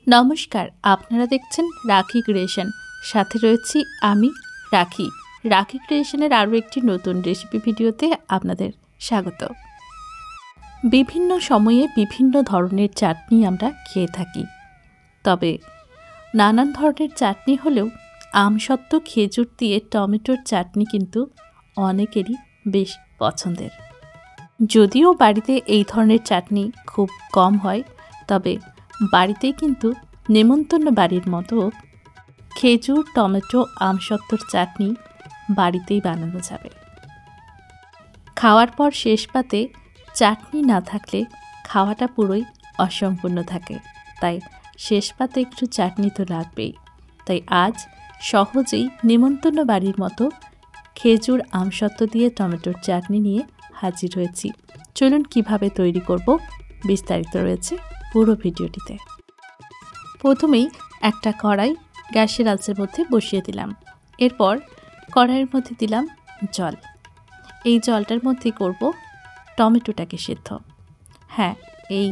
নমস্কার, আপনারা দেখছেন রাখি ক্রিয়েশন। সাথে রয়েছি আমি রাখি। রাখি ক্রিয়েশনের আরও একটি নতুন রেসিপি ভিডিওতে আপনাদের স্বাগত। বিভিন্ন সময়ে বিভিন্ন ধরনের চাটনি আমরা খেয়ে থাকি, তবে নানান ধরনের চাটনি হলেও আমসত্ত্ব খেজুর দিয়ে টমেটোর চাটনি কিন্তু অনেকেরই বেশ পছন্দের। যদিও বাড়িতে এই ধরনের চাটনি খুব কম হয়, তবে বাড়িতেই কিন্তু নেমন্তন্ন বাড়ির মতো খেজুর টমেটো আমসত্ত্বর চাটনি বাড়িতেই বানানো যাবে। খাওয়ার পর শেষ পাতে চাটনি না থাকলে খাওয়াটা পুরোই অসম্পূর্ণ থাকে, তাই শেষ পাতে একটু চাটনি তো লাগবেই। তাই আজ সহজেই নেমন্তন্ন বাড়ির মতো খেজুর আমসত্ত্ব দিয়ে টমেটোর চাটনি নিয়ে হাজির হয়েছি। চলুন কিভাবে তৈরি করব বিস্তারিত রয়েছে পুরো ভিডিওটিতে। প্রথমেই একটা কড়াই গ্যাসের আঁচের মধ্যে বসিয়ে দিলাম। এরপর কড়াইয়ের মধ্যে দিলাম জল। এই জলটার মধ্যে করব টমেটোটাকে সিদ্ধ। হ্যাঁ, এই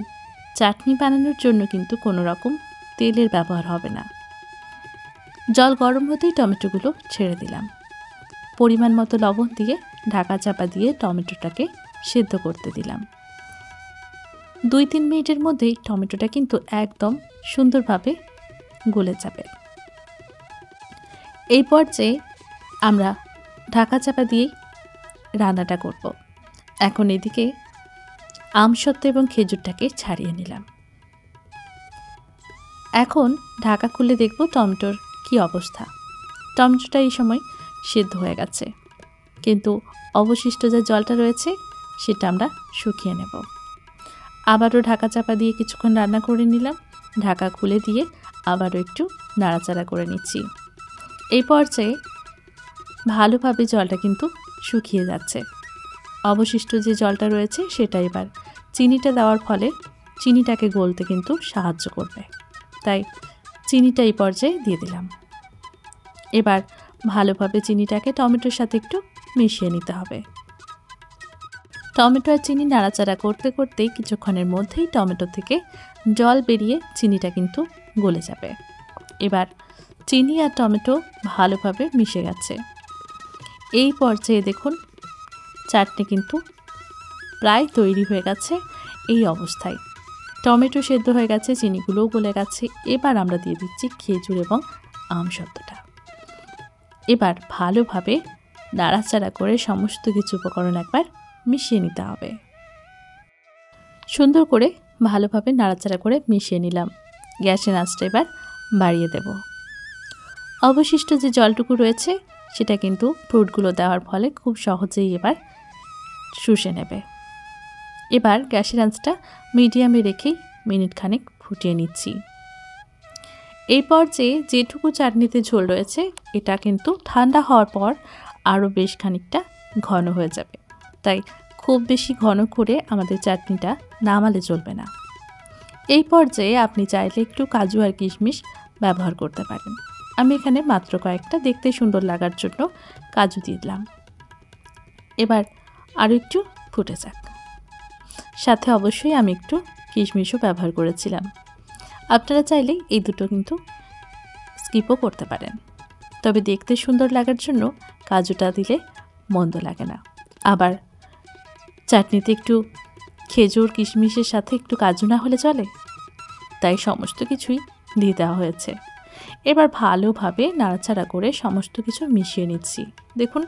চাটনি বানানোর জন্য কিন্তু কোনো রকম তেলের ব্যবহার হবে না। জল গরম হতেই টমেটোগুলো ছেড়ে দিলাম। পরিমাণ মতো লবণ দিয়ে ঢাকা চাপা দিয়ে টমেটোটাকে সিদ্ধ করতে দিলাম। 2-3 মিনিটের মধ্যেই টমেটোটা কিন্তু একদম সুন্দরভাবে গলে যাবে। এই পর্যায়ে আমরা ঢাকা চাপা দিয়েই রান্নাটা করব। এখন এদিকে আমসত্ত্ব এবং খেজুরটাকে ছাড়িয়ে নিলাম। এখন ঢাকা খুলে দেখব টমেটোর কি অবস্থা। টমেটোটা এই সময় সিদ্ধ হয়ে গেছে, কিন্তু অবশিষ্ট যে জলটা রয়েছে সেটা আমরা শুকিয়ে নেব। আবারও ঢাকা চাপা দিয়ে কিছুক্ষণ রান্না করে নিলাম। ঢাকা খুলে দিয়ে আবারও একটু নাড়াচাড়া করে নিচ্ছি। এই পর্যায়ে ভালোভাবে জলটা কিন্তু শুকিয়ে যাচ্ছে। অবশিষ্ট যে জলটা রয়েছে সেটা এবার চিনিটা দেওয়ার ফলে চিনিটাকে গলতে কিন্তু সাহায্য করবে, তাই চিনিটা এই পর্যায়ে দিয়ে দিলাম। এবার ভালোভাবে চিনিটাকে টমেটোর সাথে একটু মিশিয়ে নিতে হবে। টমেটো আর চিনি নাড়াচাড়া করতে করতেই কিছুক্ষণের মধ্যেই টমেটো থেকে জল বেরিয়ে চিনিটা কিন্তু গলে যাবে। এবার চিনি আর টমেটো ভালোভাবে মিশে গেছে। এই পর্যায়ে দেখুন চাটনি কিন্তু প্রায় তৈরি হয়ে গেছে। এই অবস্থায় টমেটো সেদ্ধ হয়ে গেছে, চিনিগুলোও গলে গেছে। এবার আমরা দিয়ে দিচ্ছি খেজুর এবং আমসত্ত্বটা। এবার ভালোভাবে নাড়াচাড়া করে সমস্ত কিছু উপকরণ একবার মিশিয়ে নিতে হবে। সুন্দর করে ভালোভাবে নাড়াচাড়া করে মিশিয়ে নিলাম। গ্যাসের আঁচটা এবার বাড়িয়ে দেব। অবশিষ্ট যে জলটুকু রয়েছে সেটা কিন্তু ফ্রুটগুলো দেওয়ার ফলে খুব সহজেই এবার শুষে নেবে। এবার গ্যাসের আঁচটা মিডিয়ামে রেখেই মিনিট খানেক ফুটিয়ে নিচ্ছি। এই পর্যায়ে যেটুকু চাটনিতে ঝোল রয়েছে এটা কিন্তু ঠান্ডা হওয়ার পর আরও বেশ খানিকটা ঘন হয়ে যাবে, তাই খুব বেশি ঘন করে আমাদের চাটনিটা নামালে চলবে না। এই পর্যায়ে আপনি চাইলে একটু কাজু আর কিশমিশ ব্যবহার করতে পারেন। আমি এখানে মাত্র কয়েকটা দেখতে সুন্দর লাগার জন্য কাজু দিয়ে দিলাম। এবার আরও একটু ফুটে যাক। সাথে অবশ্যই আমি একটু কিশমিশও ব্যবহার করেছিলাম। আপনারা চাইলে এই দুটো কিন্তু স্কিপও করতে পারেন, তবে দেখতে সুন্দর লাগার জন্য কাজুটা দিলে মন্দ লাগে না। আবার চাটনিতে একটু খেজুর কিশমিশের সাথে একটু কাজু না হলে চলে, তাই সমস্ত কিছুই দিয়ে দেওয়া হয়েছে। এবার ভালোভাবে নাড়াচাড়া করে সমস্ত কিছু মিশিয়ে নিচ্ছি। দেখুন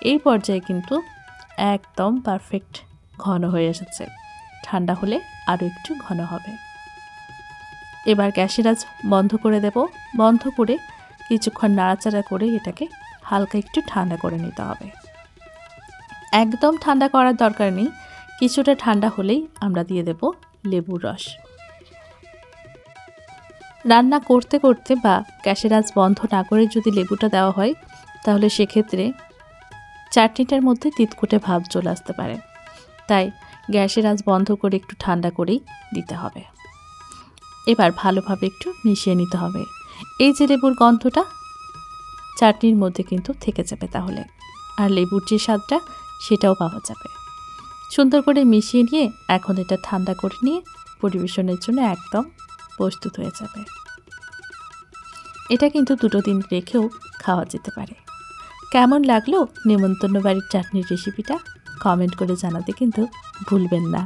এই পর্যায়ে কিন্তু একদম পারফেক্ট ঘন হয়ে এসেছে। ঠান্ডা হলে আরও একটু ঘন হবে। এবার গ্যাসের আঁচ বন্ধ করে দেব। বন্ধ করে কিছুক্ষণ নাড়াচাড়া করে এটাকে হালকা একটু ঠান্ডা করে নিতে হবে। একদম ঠান্ডা করার দরকার নেই, কিছুটা ঠান্ডা হলেই আমরা দিয়ে দেব লেবুর রস। রান্না করতে করতে বা গ্যাসের আঁচ বন্ধ না করে যদি লেবুটা দেওয়া হয় তাহলে সেক্ষেত্রে চাটনিটার মধ্যে তিতকুটে ভাব চলে আসতে পারে, তাই গ্যাসের আঁচ বন্ধ করে একটু ঠান্ডা করেই দিতে হবে। এবার ভালোভাবে একটু মিশিয়ে নিতে হবে। এই যে লেবুর গন্ধটা চাটনির মধ্যে কিন্তু থেকে যাবে, তাহলে আর লেবুর যে স্বাদটা সেটাও পাওয়া যাবে। সুন্দর করে মিশিয়ে নিয়ে এখন এটা ঠান্ডা করে নিয়ে পরিবেশনের জন্য একদম প্রস্তুত হয়ে যাবে। এটা কিন্তু 2 দিন রেখেও খাওয়া যেতে পারে। কেমন লাগলো নেমন্তন্ন বাড়ির চাটনির রেসিপিটা কমেন্ট করে জানাতে কিন্তু ভুলবেন না।